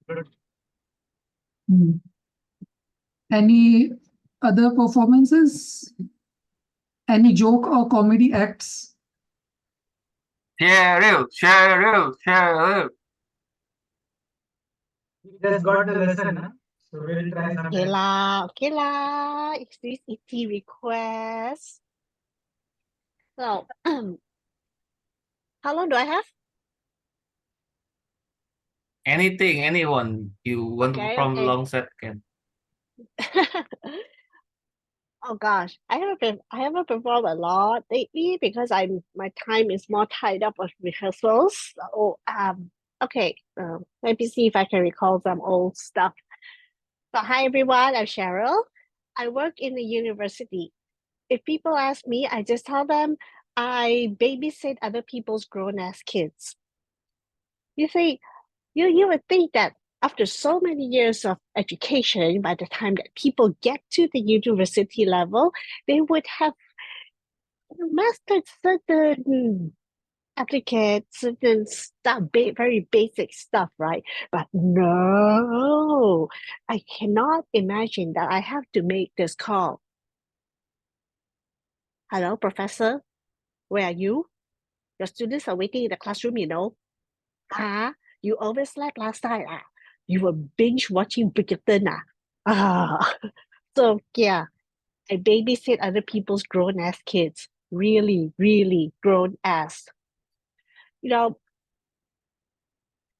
Good. Any other performances? Any joke or comedy acts? Cheryl. We just got the lesson, huh? So we'll try Okay sometime. lah, okay lah. It's this ET request. So, how long do I have? Anything, anyone you want to Okay, perform okay. alongside can. Oh gosh, I haven't performed a lot lately because my time is more tied up with rehearsals. So okay, let me see if I can recall some old stuff. So hi everyone, I'm Cheryl. I work in the university. If people ask me, I just tell them I babysit other people's grown-ass kids. You would think that after so many years of education, by the time that people get to the university level, they would have mastered certain etiquette, certain stuff, very basic stuff, right? But no, I cannot imagine that I have to make this call. Hello, professor, where are you? Your students are waiting in the classroom, you know. You overslept last night. You were binge watching Bridgerton. So yeah, I babysit other people's grown ass kids. Really, really grown ass. You know,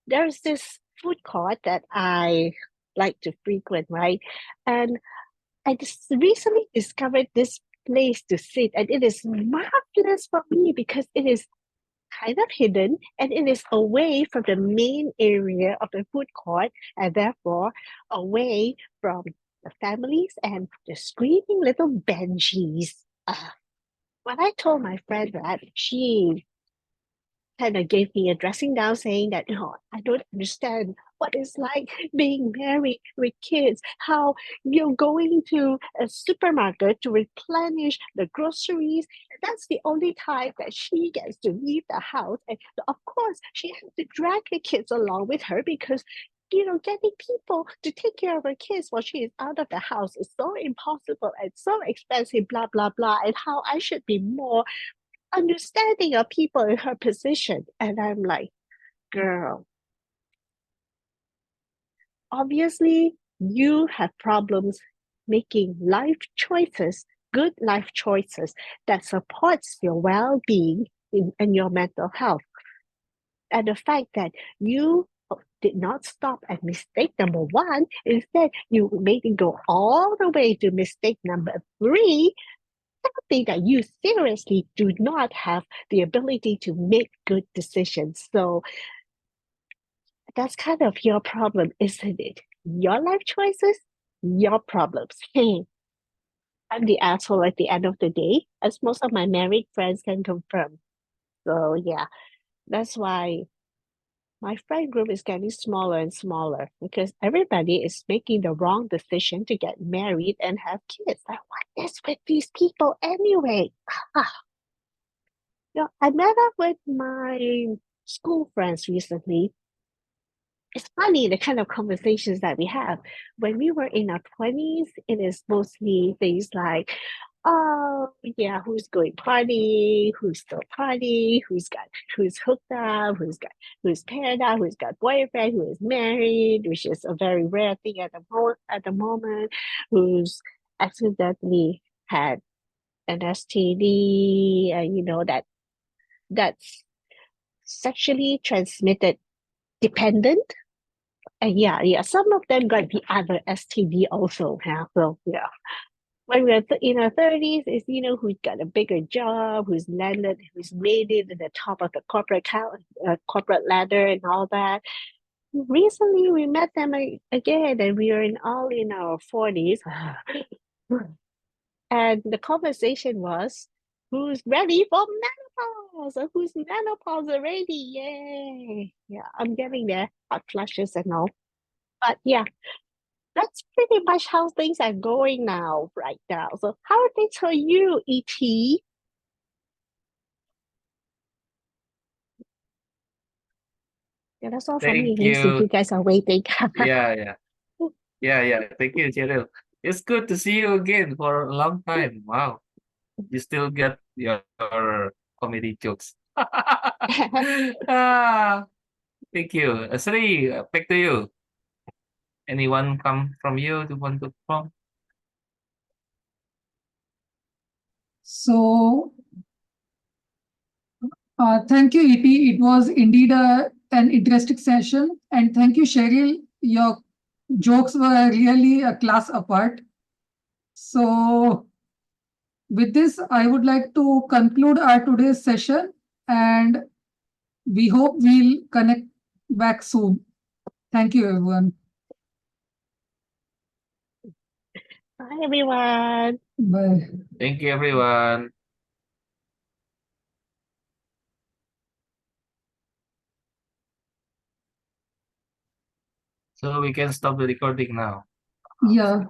there's this food court that I like to frequent, right? And I just recently discovered this place to sit, and it is marvelous for me because it is kind of hidden and it is away from the main area of the food court and therefore away from the families and the screaming little banshees. when I told my friend that, she kind of gave me a dressing down saying that, no, I don't understand what it's like being married with kids, how you're going to a supermarket to replenish the groceries. That's the only time that she gets to leave the house. And of course, she has to drag the kids along with her because getting people to take care of her kids while she is out of the house is so impossible and so expensive, blah, blah, blah, and how I should be more understanding of people in her position. And I'm like, girl, obviously you have problems making life choices, good life choices that supports your well-being and your mental health. And the fact that you did not stop at mistake number one, instead you made it go all the way to mistake number three, something that you seriously do not have the ability to make good decisions. So that's kind of your problem, isn't it? Your life choices, your problems. Hey, I'm the asshole at the end of the day, as most of my married friends can confirm. So yeah, that's why my friend group is getting smaller and smaller because everybody is making the wrong decision to get married and have kids. Like, what is with these people anyway? I met up with my school friends recently. It's funny the kind of conversations that we have. When we were in our 20s, it is mostly things like, oh yeah, who's going party, who's still party, who's hooked up, who's paired up, who's got boyfriend, who is married, which is a very rare thing at the moment, who's accidentally had an STD, that's sexually transmitted dependent. And yeah, some of them got the other STD also. Yeah, so yeah. When we're in our 30s, is who's got a bigger job, who's landed, who's made it at the top of the corporate ladder and all that. Recently, we met them again, and we are all in our 40s. And the conversation was, who's ready for menopause? Or who's menopause already? Yay! Yeah, I'm getting there. Hot flushes and all. But yeah, that's pretty much how things are going now, right now. So how are things for you, ET? Yeah, that's all for me. Thank Let me see if you. you guys are waiting. Yeah. Thank you, Cheryl. It's good to see you again for a long time. Wow. You still get your comedy jokes. Ah, thank you. Sri, back to you. Anyone come from you to want to from? So, thank you, EP. It was indeed an interesting session. And thank you, Cheryl. Your jokes were really a class apart. So, with this, I would like to conclude our today's session, and we hope we'll connect back soon. Thank you, everyone. Bye, everyone. Bye. Thank you, everyone. So we can stop the recording now. Yeah.